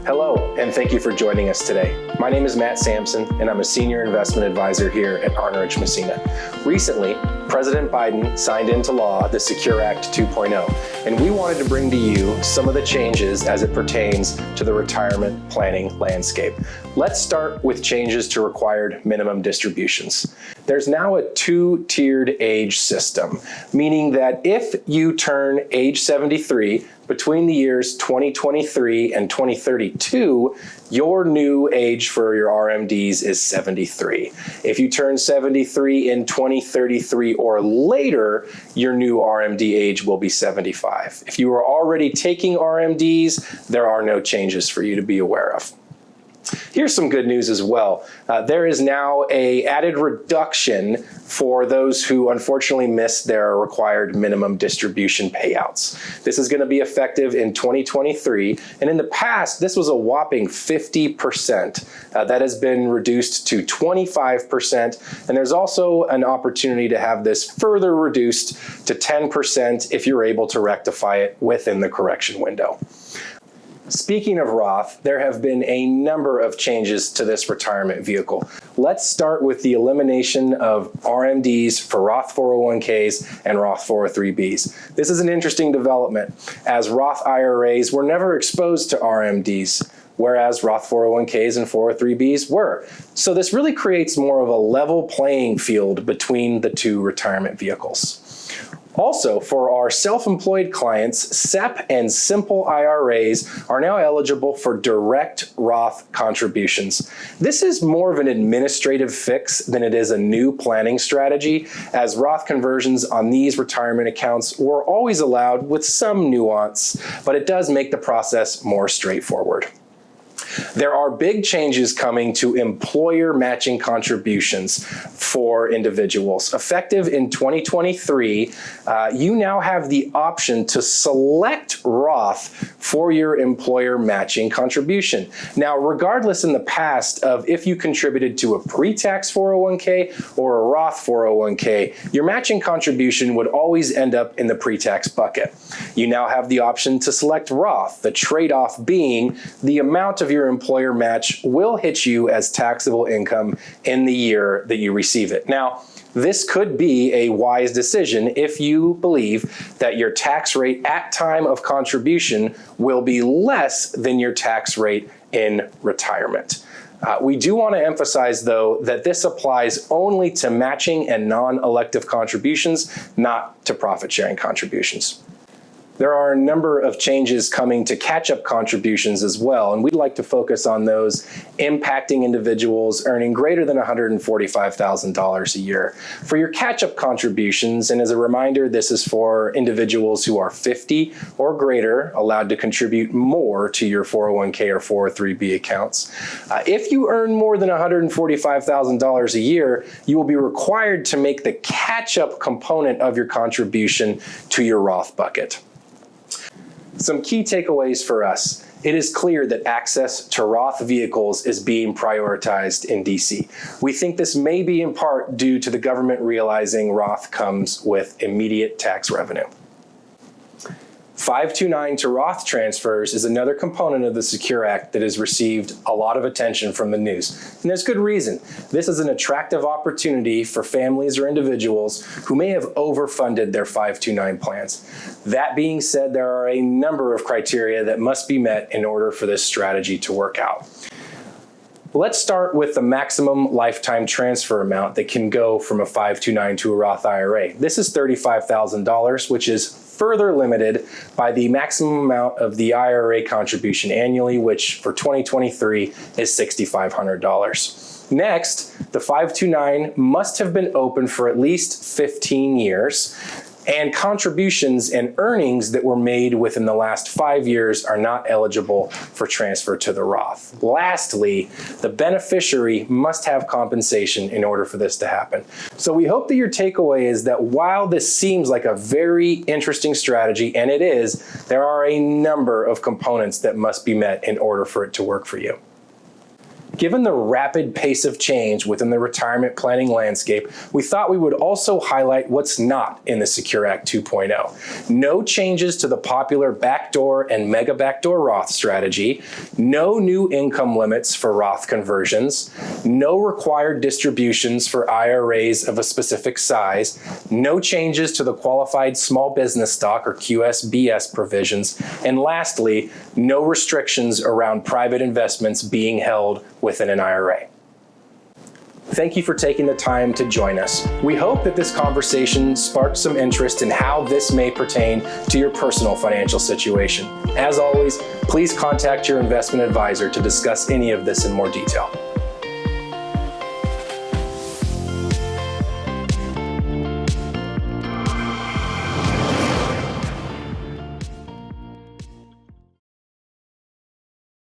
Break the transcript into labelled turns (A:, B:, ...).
A: Hello, and thank you for joining us today. My name is Matt Sampson, and I'm a Senior Investment Advisor here at Arnerich, Massena. Recently, President Biden signed into law the Secure Act 2.0, and we wanted to bring to you some of the changes as it pertains to the retirement planning landscape. Let's start with changes to required minimum distributions. There's now a two-tiered age system, meaning that if you turn age 73 between the years 2023 and 2032, your new age for your RMDs is 73. If you turn 73 in 2033 or later, your new RMD age will be 75. If you are already taking RMDs, there are no changes for you to be aware of. Here's some good news as well. There is now an added reduction for those who unfortunately missed their required minimum distribution payouts. This is going to be effective in 2023, and in the past, this was a whopping 50%. That has been reduced to 25%, and there's also an opportunity to have this further reduced to 10% if you're able to rectify it within the correction window. Speaking of Roth, there have been a number of changes to this retirement vehicle. Let's start with the elimination of RMDs for Roth 401ks and Roth 403bs. This is an interesting development, as Roth IRAs were never exposed to RMDs, whereas Roth 401ks and 403bs were. So this really creates more of a level playing field between the two retirement vehicles. Also, for our self-employed clients, SEP and simple IRAs are now eligible for direct Roth contributions. This is more of an administrative fix than it is a new planning strategy, as Roth conversions on these retirement accounts were always allowed with some nuance, but it does make the process more straightforward. There are big changes coming to employer matching contributions for individuals. Effective in 2023, you now have the option to select Roth for your employer matching contribution. Now, regardless in the past of if you contributed to a pre-tax 401k or a Roth 401k, your matching contribution would always end up in the pre-tax bucket. You now have the option to select Roth, the trade-off being the amount of your employer match will hit you as taxable income in the year that you receive it. Now, this could be a wise decision if you believe that your tax rate at time of contribution will be less than your tax rate in retirement. We do want to emphasize, though, that this applies only to matching and non-elective contributions, not to profit-sharing contributions. There are a number of changes coming to catch-up contributions as well, and we'd like to focus on those impacting individuals earning greater than $145,000 a year. For your catch-up contributions, and as a reminder, this is for individuals who are 50 or greater, allowed to contribute more to your 401k or 403b accounts. If you earn more than $145,000 a year, you will be required to make the catch-up component of your contribution to your Roth bucket. Some key takeaways for us. It is clear that access to Roth vehicles is being prioritized in DC. We think this may be in part due to the government realizing Roth comes with immediate tax revenue. 529 to Roth transfers is another component of the Secure Act that has received a lot of attention from the news. And there's good reason. This is an attractive opportunity for families or individuals who may have overfunded their 529 plans. That being said, there are a number of criteria that must be met in order for this strategy to work out. Let's start with the maximum lifetime transfer amount that can go from a 529 to a Roth IRA. This is $35,000, which is further limited by the maximum amount of the IRA contribution annually, which for 2023 is $6,500. Next, the 529 must have been open for at least 15 years, and contributions and earnings that were made within the last 5 years are not eligible for transfer to the Roth. Lastly, the beneficiary must have compensation in order for this to happen. So we hope that your takeaway is that while this seems like a very interesting strategy, and it is, there are a number of components that must be met in order for it to work for you. Given the rapid pace of change within the retirement planning landscape, we thought we would also highlight what's not in the Secure Act 2.0. No changes to the popular backdoor and mega backdoor Roth strategy, no new income limits for Roth conversions, no required distributions for IRAs of a specific size, no changes to the qualified small business stock or QSBS provisions, and lastly, no restrictions around private investments being held within an IRA. Thank you for taking the time to join us. We hope that this conversation sparked some interest in how this may pertain to your personal financial situation. As always, please contact your investment advisor to discuss any of this in more detail.